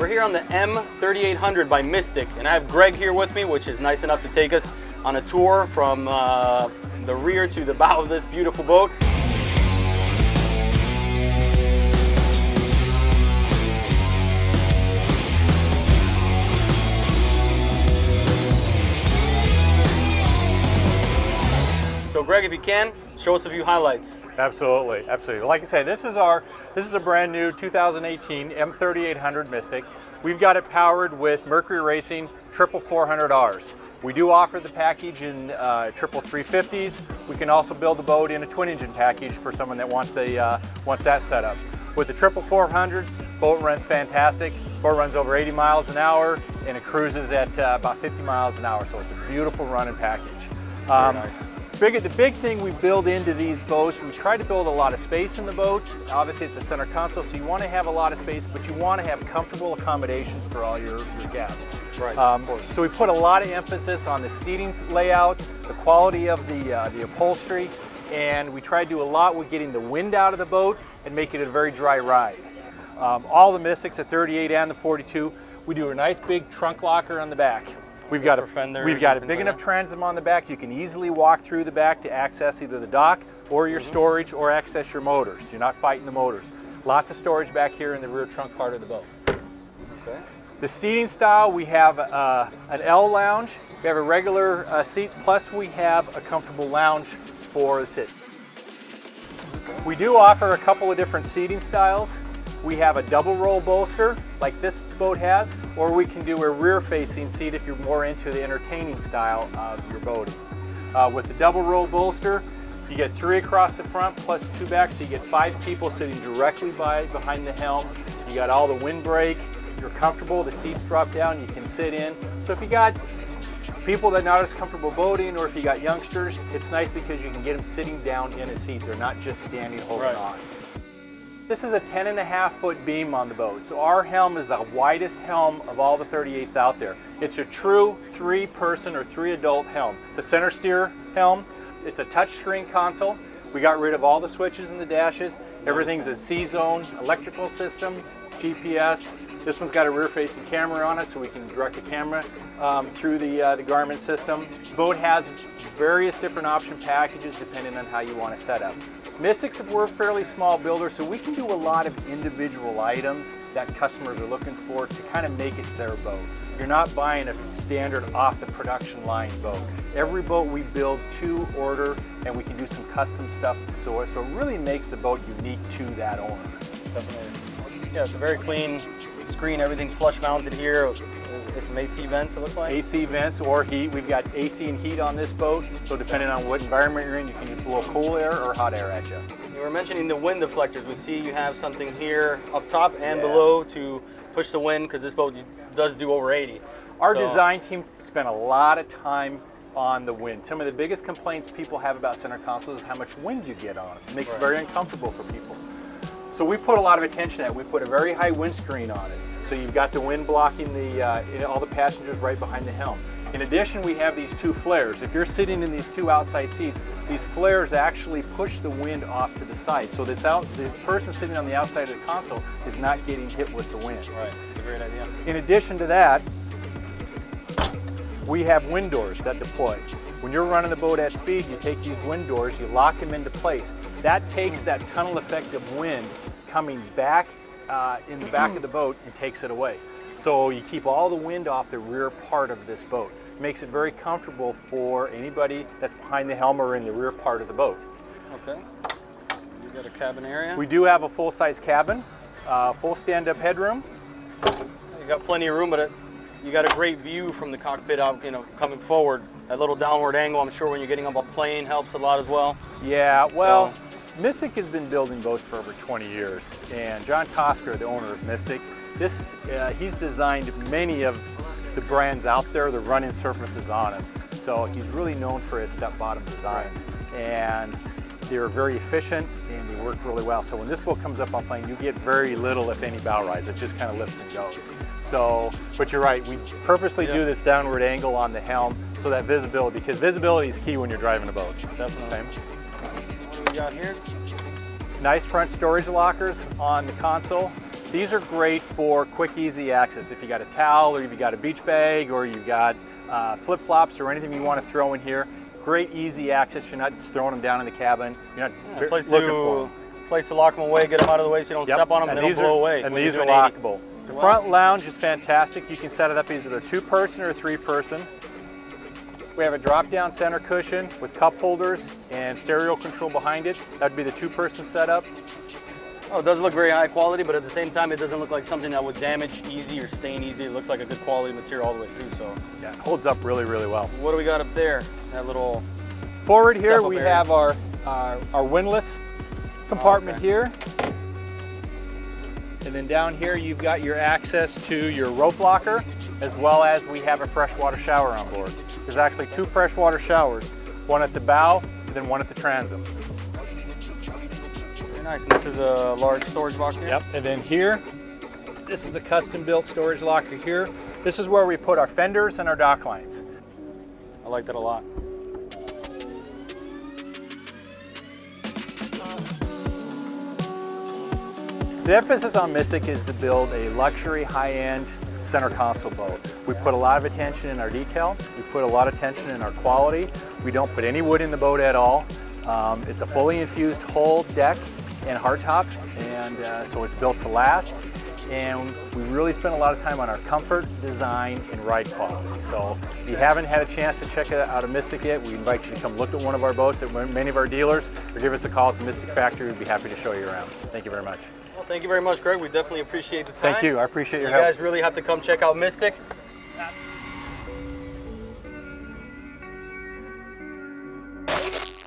We're here on the M3800 by Mystic, and I have Greg here with me, which is nice enough to take us on a tour from the rear to the bow of this beautiful boat. So Greg, if you can, show us a few highlights. Absolutely, absolutely. Like I say, this is a brand new 2018 M3800 Mystic. We've got it powered with Mercury Racing 400Rs. We do offer the package in 350s. We can also build the boat in a twin engine package for someone that wants that setup. With the 400s, boat runs fantastic. Boat runs over 80 miles an hour and it cruises at about 50 miles an hour. So it's a beautiful running package. Very nice. The big thing we build into these boats, we try to build a lot of space in the boats. Obviously it's a center console, so you want to have a lot of space, but you want to have comfortable accommodations for all your guests. Right. So we put a lot of emphasis on the seating layouts, the quality of the upholstery, and we try to do a lot with getting the wind out of the boat and make it a very dry ride. All the Mystics, the 38 and the 42, we do a nice big trunk locker on the back. We've got a big enough transom on the back. You can easily walk through the back to access either the dock or your storage or access your motors. You're not fighting the motors. Lots of storage back here in the rear trunk part of the boat. Okay. The seating style, we have an L lounge. We have a regular seat, plus we have a comfortable lounge for the sit. We do offer a couple of different seating styles. We have a double roll bolster like this boat has, or we can do a rear facing seat if you're more into the entertaining style of your boating. With the double roll bolster, you get 3 across the front plus 2 back, so you get 5 people sitting directly behind the helm. You got all the windbreak, you're comfortable, the seats drop down, you can sit in. So if you got people that are not as comfortable boating, or if you got youngsters, it's nice because you can get them sitting down in a seat. They're not just standing holding on. This is a 10.5-foot beam on the boat, so our helm is the widest helm of all the 38s out there. It's a true 3-person or 3-adult helm. It's a center steer helm. It's a touchscreen console. We got rid of all the switches in the dashes. Everything's a C-zone electrical system, GPS. This one's got a rear-facing camera on it, so we can direct the camera through the Garmin system. The boat has various different option packages depending on how you want to set up. Mystics, we're a fairly small builder, so we can do a lot of individual items that customers are looking for to kind of make it their boat. You're not buying a standard off the production line boat. Every boat we build to order, and we can do some custom stuff, so it really makes the boat unique to that owner. Definitely. Yeah, it's a very clean screen, everything's flush mounted here. There's some AC vents, it looks like. AC vents or heat. We've got AC and heat on this boat, so depending on what environment you're in, you can blow cool air or hot air at you. You were mentioning the wind deflectors. We see you have something here up top and below to push the wind, because this boat does do over 80. Our design team spent a lot of time on the wind. Some of the biggest complaints people have about center consoles is how much wind you get on it. It makes it very uncomfortable for people. So we put a lot of attention to that. We put a very high windscreen on it. So you've got the wind blocking all the passengers right behind the helm. In addition, we have these 2 flares. If you're sitting in these 2 outside seats, these flares actually push the wind off to the side. So the person sitting on the outside of the console is not getting hit with the wind. Right, that's a great idea. In addition to that, we have wind doors that deploy. When you're running the boat at speed, you take these wind doors, you lock them into place. That takes that tunnel effect of wind coming back in the back of the boat and takes it away. So you keep all the wind off the rear part of this boat. It makes it very comfortable for anybody that's behind the helm or in the rear part of the boat. Okay. You got a cabin area? We do have a full-size cabin, full stand-up headroom. You got plenty of room, but you got a great view from the cockpit out, coming forward. That little downward angle, I'm sure when you're getting up a plane helps a lot as well. Yeah, well, Mystic has been building boats for over 20 years, and John Kosker, the owner of Mystic, he's designed many of the brands out there, the running surfaces on them. So he's really known for his step-bottom designs, and they're very efficient and they work really well. So when this boat comes up on plane, you get very little, if any, bow rise. It just kind of lifts and goes. So, but you're right, we purposely do this downward angle on the helm so that visibility, because visibility is key when you're driving a boat. Definitely. Okay. What do we got here? Nice front storage lockers on the console. These are great for quick, easy access. If you got a towel, or if you got a beach bag, or you got flip-flops or anything you want to throw in here, great, easy access. You're not just throwing them down in the cabin. You're not place looking for them. Place to lock them away, get them out of the way so you don't step on them and they don't blow away. And these are lockable. The front lounge is fantastic. You can set it up either a 2-person or a 3-person. We have a drop-down center cushion with cup holders and stereo control behind it. That would be the 2-person setup. Oh, it does look very high quality, but at the same time, it doesn't look like something that would damage easy or stain easy. It looks like a good quality material all the way through. So yeah, it holds up really, really well. What do we got up there? That little forward here, we have our windlass compartment here. And then down here, you've got your access to your rope locker, as well as we have a freshwater shower on board. There's actually 2 freshwater showers, one at the bow and then one at the transom. Very nice. And this is a large storage box here? Yep. And then here, this is a custom-built storage locker here. This is where we put our fenders and our dock lines. I like that a lot. The emphasis on Mystic is to build a luxury, high-end center console boat. We put a lot of attention in our detail. We put a lot of attention in our quality. We don't put any wood in the boat at all. It's a fully infused hull, deck, and hardtop, and so it's built to last. And we really spend a lot of time on our comfort, design, and ride quality. So if you haven't had a chance to check out a Mystic yet, we invite you to come look at one of our boats at many of our dealers, or give us a call at the Mystic Factory. We'd be happy to show you around. Thank you very much. Well, thank you very much, Greg. We definitely appreciate the time. Thank you. I appreciate your help. You guys really have to come check out Mystic.